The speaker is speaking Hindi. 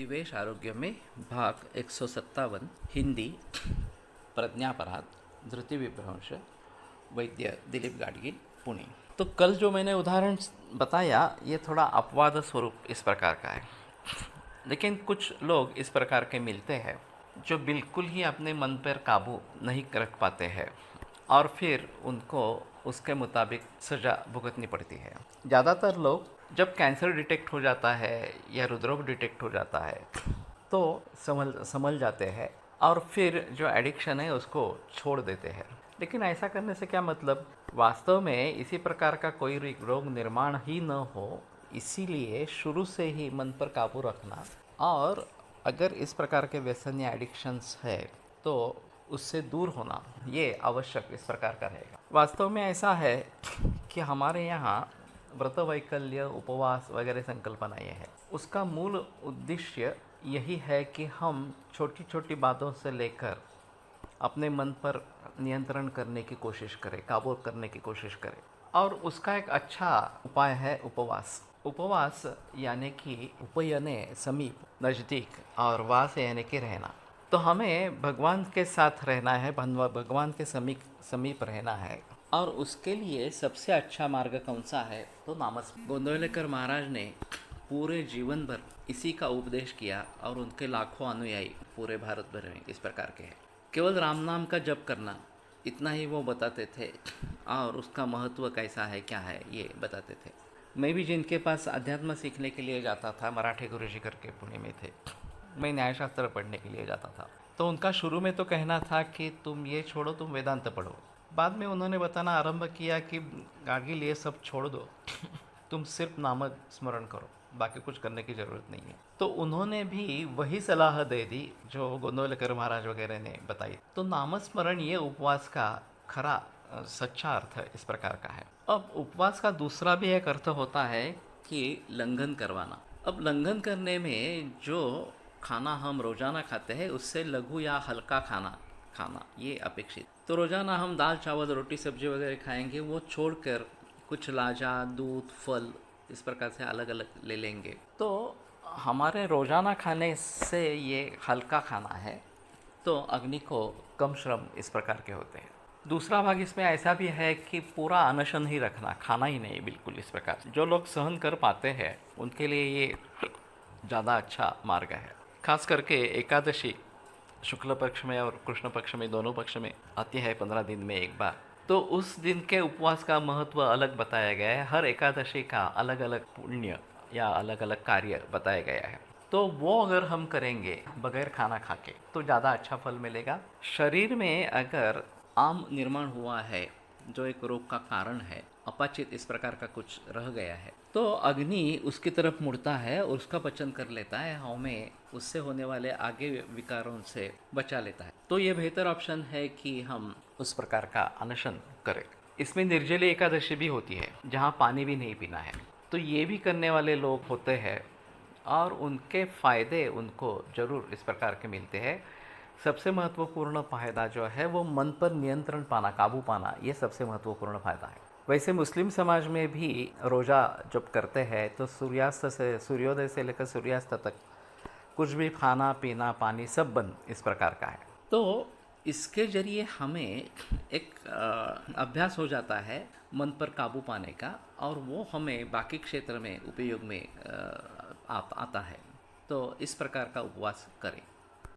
परिवेश आरोग्य में भाग 157 हिंदी प्रज्ञापराध धृति विभ्रंश वैद्य दिलीप गाडगिल पुणे। तो कल जो मैंने उदाहरण बताया ये थोड़ा अपवाद स्वरूप इस प्रकार का है, लेकिन कुछ लोग इस प्रकार के मिलते हैं जो बिल्कुल ही अपने मन पर काबू नहीं रख पाते हैं और फिर उनको उसके मुताबिक सज़ा भुगतनी पड़ती है। ज़्यादातर लोग जब कैंसर डिटेक्ट हो जाता है या हृदरोग डिटेक्ट हो जाता है तो समझ जाते हैं और फिर जो एडिक्शन है उसको छोड़ देते हैं। लेकिन ऐसा करने से क्या मतलब, वास्तव में इसी प्रकार का कोई रोग निर्माण ही न हो, इसीलिए शुरू से ही मन पर काबू रखना, और अगर इस प्रकार के व्यसन या एडिक्शंस है तो उससे दूर होना ये आवश्यक इस प्रकार का रहेगा। वास्तव में ऐसा है कि हमारे यहाँ व्रत वैकल्य उपवास वगैरह संकल्पना ये है, उसका मूल उद्देश्य यही है कि हम छोटी छोटी बातों से लेकर अपने मन पर नियंत्रण करने की कोशिश करें, काबू करने की कोशिश करें। और उसका एक अच्छा उपाय है उपवास। उपवास यानी कि उपयने समीप, नज़दीक, और वास यानी कि रहना। तो हमें भगवान के साथ रहना है, भगवान के समीप रहना है, और उसके लिए सबसे अच्छा मार्ग कौन सा है तो नामस्मरण। गोंदवलेकर महाराज ने पूरे जीवन भर इसी का उपदेश किया और उनके लाखों अनुयायी पूरे भारत भर में इस प्रकार के हैं। केवल राम नाम का जप करना इतना ही वो बताते थे और उसका महत्व कैसा है क्या है ये बताते थे। मैं भी जिनके पास अध्यात्म सीखने के लिए जाता था, मराठे गुरुजी करके पुणे में थे, मैं न्यायशास्त्र पढ़ने के लिए जाता था, तो उनका शुरू में तो कहना था कि तुम ये छोड़ो, तुम वेदांत पढ़ो। बाद में उन्होंने बताना आरंभ किया कि गार्गिल ये सब छोड़ दो तुम सिर्फ नाम स्मरण करो, बाकी कुछ करने की ज़रूरत नहीं है। तो उन्होंने भी वही सलाह दे दी जो गोंदवलेकर महाराज वगैरह ने बताई। तो नामस्मरण ये उपवास का खरा सच्चा अर्थ इस प्रकार का है। अब उपवास का दूसरा भी एक अर्थ होता है कि लंघन करवाना। अब लंघन करने में जो खाना हम रोज़ाना खाते हैं उससे लघु या हल्का खाना ये अपेक्षित। तो रोज़ाना हम दाल चावल रोटी सब्जी वगैरह खाएंगे, वो छोड़कर कुछ लाजा, दूध, फल इस प्रकार से अलग अलग ले लेंगे। तो हमारे रोज़ाना खाने से ये हल्का खाना है, तो अग्नि को कम श्रम इस प्रकार के होते हैं। दूसरा भाग इसमें ऐसा भी है कि पूरा अनशन ही रखना, खाना ही नहीं बिल्कुल इस प्रकार। जो लोग सहन कर पाते हैं उनके लिए ये ज़्यादा अच्छा मार्ग है। खास करके एकादशी शुक्ल पक्ष में और कृष्ण पक्ष में, दोनों पक्ष में आती है 15 दिन में एक बार। तो उस दिन के उपवास का महत्व अलग बताया गया है। हर एकादशी का अलग अलग पुण्य या अलग अलग कार्य बताया गया है। तो वो अगर हम करेंगे बगैर खाना खा के तो ज़्यादा अच्छा फल मिलेगा। शरीर में अगर आम निर्माण हुआ है जो एक रोग का कारण है, अपाचित इस प्रकार का कुछ रह गया है, तो अग्नि उसकी तरफ मुड़ता है और उसका पचन कर लेता है, हमें उससे होने वाले आगे विकारों से बचा लेता है। तो ये बेहतर ऑप्शन है कि हम उस प्रकार का अनशन करें। इसमें निर्जली एकादशी भी होती है जहाँ पानी भी नहीं पीना है। तो ये भी करने वाले लोग होते हैं और उनके फ़ायदे उनको ज़रूर इस प्रकार के मिलते हैं। सबसे महत्वपूर्ण फ़ायदा जो है वो मन पर नियंत्रण पाना, काबू पाना, ये सबसे महत्वपूर्ण फ़ायदा है। वैसे मुस्लिम समाज में भी रोज़ा जब करते हैं तो सूर्योदय से लेकर सूर्यास्त तक कुछ भी खाना पीना पानी सब बंद इस प्रकार का है। तो इसके ज़रिए हमें एक अभ्यास हो जाता है मन पर काबू पाने का, और वो हमें बाकी क्षेत्र में उपयोग में आता है। तो इस प्रकार का उपवास करें।